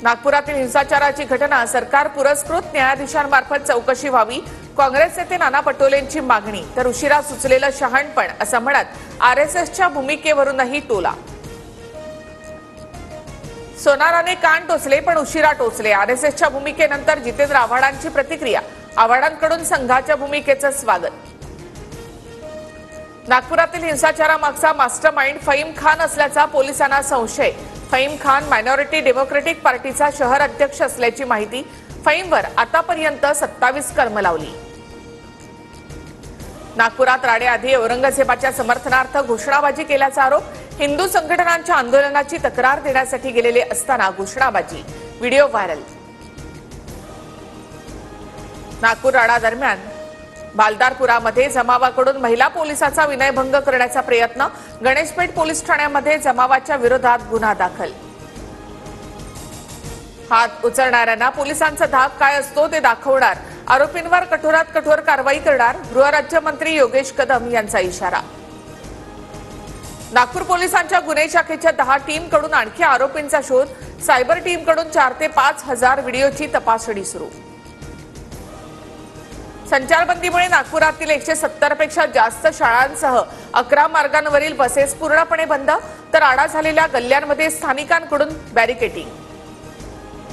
नागपुरातील हिंसाचाराची घटना सरकार पुरस्कृत न्यायाधीशांमार्फत चौकशी व्हावी, काँग्रेस नेते नाना पटोलेंची मागणी. तर उशिरा सुचलेलं शहाणपण असं म्हणत आरएसएसच्या भूमिकेवरूनही टोला. सोनाराने कान टोचले पण उशिरा टोचले. आरएसएसच्या भूमिकेनंतर जितेंद्र आव्हाडांची प्रतिक्रिया. आव्हाडांकडून संघाच्या भूमिकेचं स्वागत. नागपुरातील हिंसाचारामागचा मास्टरमाइंड फहीम खान असल्याचा पोलिसांना संशय. फहीम खान मायनॉरिटी डेमोक्रेटिक पार्टीचा शहर अध्यक्ष असल्याची माहिती. फहीमवर आतापर्यंत 27 कलम लावली. नागपुरात राडेआधी औरंगजेबाच्या समर्थनार्थ घोषणाबाजी केल्याचा आरोप. हिंदू संघटनांच्या आंदोलनाची तक्रार देण्यासाठी गेलेले असताना घोषणाबाजी. Video viral. नागपूर राडा दरम्यान बालदारपुरामध्ये जमावाकडून महिला पोलिसाचा विनयभंग करण्याचा प्रयत्न. गणेशपेठ पोलीस ठाण्यामध्ये जमावाच्या विरोधात गुन्हा दाखल. हात उचलणाऱ्यांना पोलिसांचा धाक काय असतो ते दाखवणार. आरोपींवर कठोरात कठोर कारवाई करणार. गृहराज्यमंत्री योगेश कदम यांचा इशारा. नागपूर पोलिसांच्या गुन्हे शाखेच्या 10 टीमकडून आणखी आरोपींचा शोध. सायबर टीमकडून 4 ते 5 हजार व्हिडिओची तपासणी सुरू. संचारबंदीमुळे नागपुरातील 170 पेक्षा जास्त शाळांसह 11 मार्गांवरील बसेस पूर्णपणे बंद. तर आडा झालेल्या गल्ल्यांमध्ये स्थानिकांकडून बॅरिकेडिंग.